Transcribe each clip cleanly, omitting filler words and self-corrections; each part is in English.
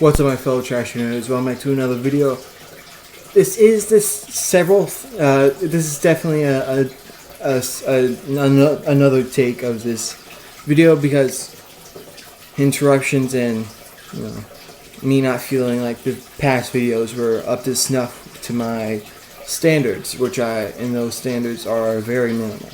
What's up, my fellow trash nerds? Welcome back to another video. This is definitely another take of this video because interruptions and me not feeling like the past videos were up to snuff to my standards, and those standards are very minimal.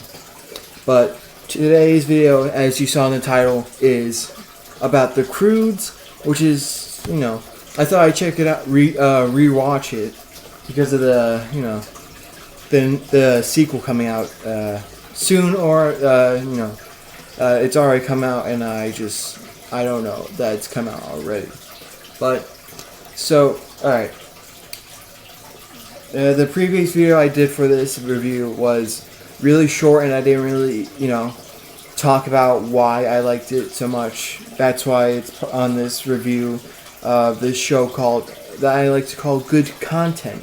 But today's video, as you saw in the title, is about the Croods, which is, I thought I'd check it out, rewatch it, because of the, the sequel coming out soon, or, it's already come out, and I don't know that it's come out already. But, so, alright. The previous video I did for this review was really short, and I didn't really, talk about why I liked it so much. That's why it's on this review of this show that I like to call good content.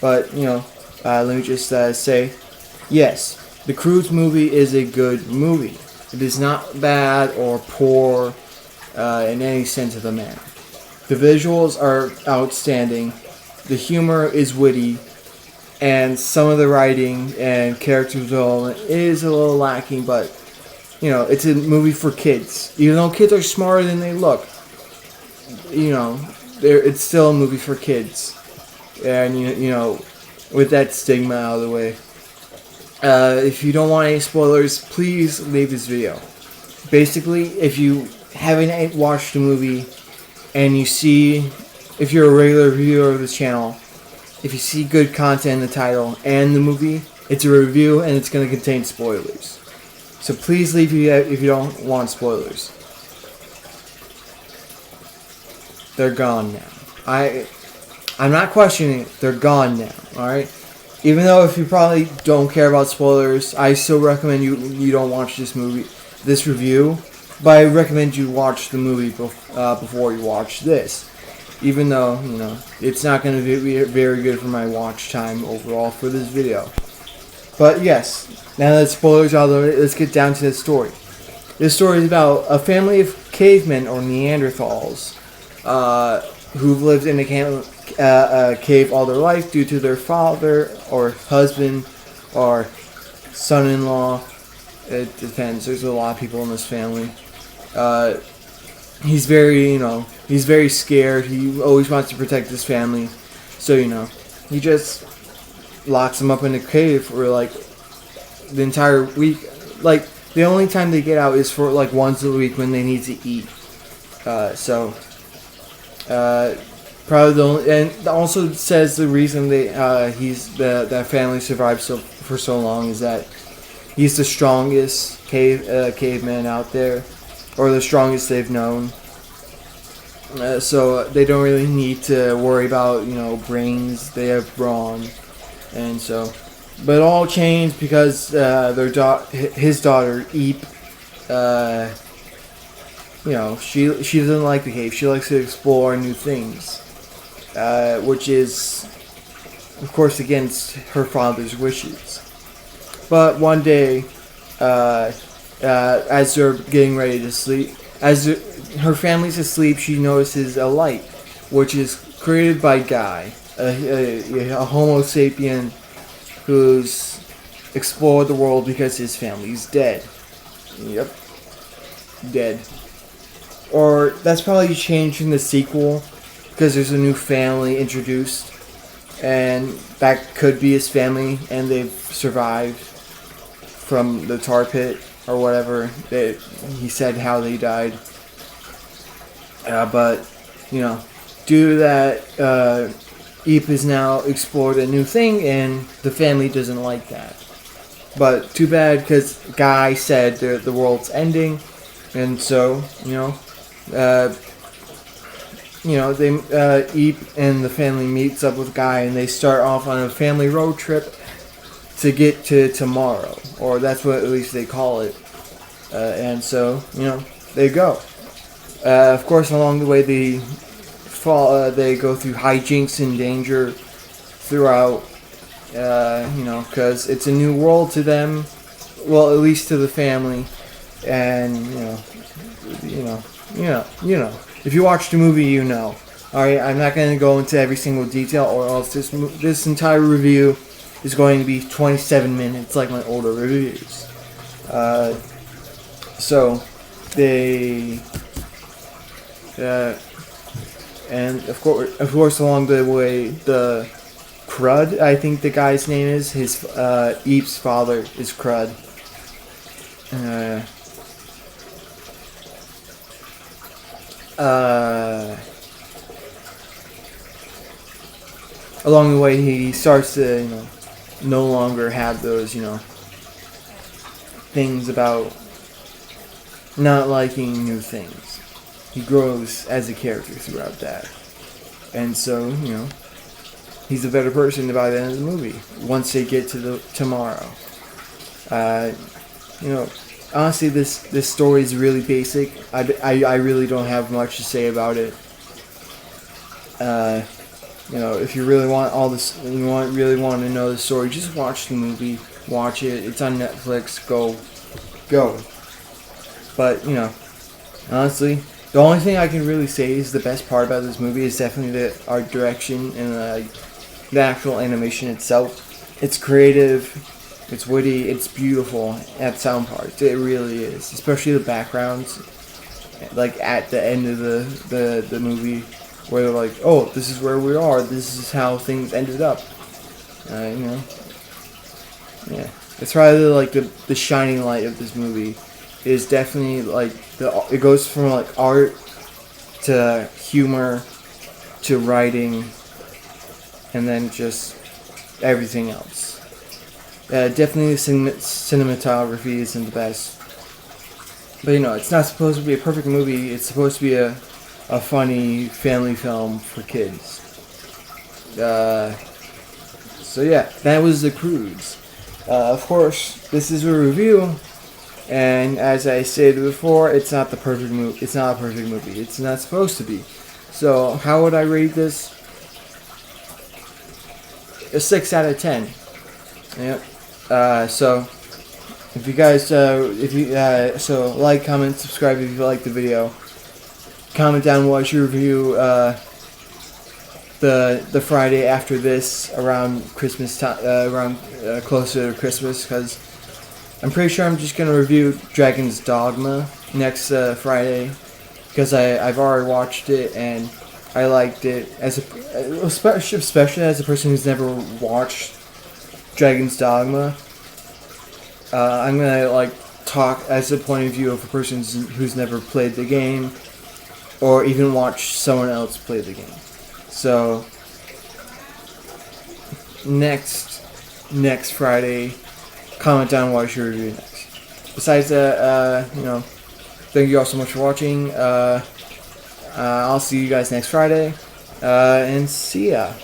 But, let me just say, yes, the Croods movie is a good movie. It is not bad or poor in any sense of the matter. The visuals are outstanding, the humor is witty, and some of the writing and character development is a little lacking, but it's a movie for kids. Even though kids are smarter than they look, it's still a movie for kids. And with that stigma out of the way, if you don't want any spoilers, please leave this video. Basically, if you haven't watched the movie and if you're a regular viewer of this channel, if you see good content in the title and the movie, it's a review and it's going to contain spoilers. So please leave if you don't want spoilers. They're gone now. I'm not questioning it. They're gone now. Alright? Even though if you probably don't care about spoilers, I still recommend you don't watch this review. But I recommend you watch the movie before you watch this. Even though, it's not going to be very good for my watch time overall for this video. But yes, now that spoilers are out of the way, let's get down to the story. This story is about a family of cavemen or Neanderthals who've lived in a cave all their life due to their father or husband or son-in-law. It depends. There's a lot of people in this family. He's very scared. He always wants to protect his family. So, he just locks them up in a cave for like the entire week. Like, the only time they get out is for like once a week when they need to eat. Probably the only, and also says the reason that family survived for so long is that he's the strongest caveman out there, or the strongest they've known. So they don't really need to worry about brains. They have brawn, and so. But it all changed because his daughter Eep, she doesn't like the cave. She likes to explore new things, which is, of course, against her father's wishes. But one day, as they're getting ready to sleep, her family's asleep, she notices a light, which is created by Guy, a Homo sapien who's explored the world because his family's dead. Yep. Dead. Or that's probably changed in the sequel because there's a new family introduced, and that could be his family, and they've survived from the tar pit or whatever. He said how they died. But due to that, Eep has now explored a new thing, and the family doesn't like that. But too bad, because Guy said the world's ending, and so Eep and the family meets up with Guy, and they start off on a family road trip to get to tomorrow, or that's what at least they call it. And so they go. Of course, along the way they go through hijinks and danger throughout, because it's a new world to them, well, at least to the family, and if you watch the movie, Alright, I'm not going to go into every single detail, or else this entire review is going to be 27 minutes like my older reviews. So, they... and of course, along the way, the Crud, I think the guy's name is, his Eve's father is Crud. Along the way, he starts to, no longer have those, things about not liking new things. He grows as a character throughout that. And so, he's a better person by the end of the movie, once they get to the tomorrow. Honestly, this story is really basic. I really don't have much to say about it. If you really want all this, really want to know the story, just watch the movie. Watch it. It's on Netflix. Go. But honestly, the only thing I can really say is the best part about this movie is definitely the art direction and the actual animation itself. It's creative, it's witty, it's beautiful at some parts. It really is, especially the backgrounds, like at the end of the movie, where they're like, oh, this is where we are, this is how things ended up. Yeah. It's probably like the shining light of this movie. Is definitely like it goes from like art to humor to writing, and then just everything else. Definitely the cinematography isn't the best, but it's not supposed to be a perfect movie. It's supposed to be a funny family film for kids. So yeah, that was the Croods. Of course, this is a review. And as I stated before, it's not the perfect movie. It's not a perfect movie. It's not supposed to be. So how would I rate this? A 6 out of 10. Yep. So if you guys, so like, comment, subscribe if you like the video. Comment down what you review the Friday after this, around Christmas time, closer to Christmas, because I'm pretty sure I'm just going to review Dragon's Dogma next Friday, because I've already watched it and I liked it, especially as a person who's never watched Dragon's Dogma. I'm going to talk as a point of view of a person who's never played the game, or even watched someone else play the game. So next Friday, comment down what you review next. Besides that, thank you all so much for watching. I'll see you guys next Friday, and see ya.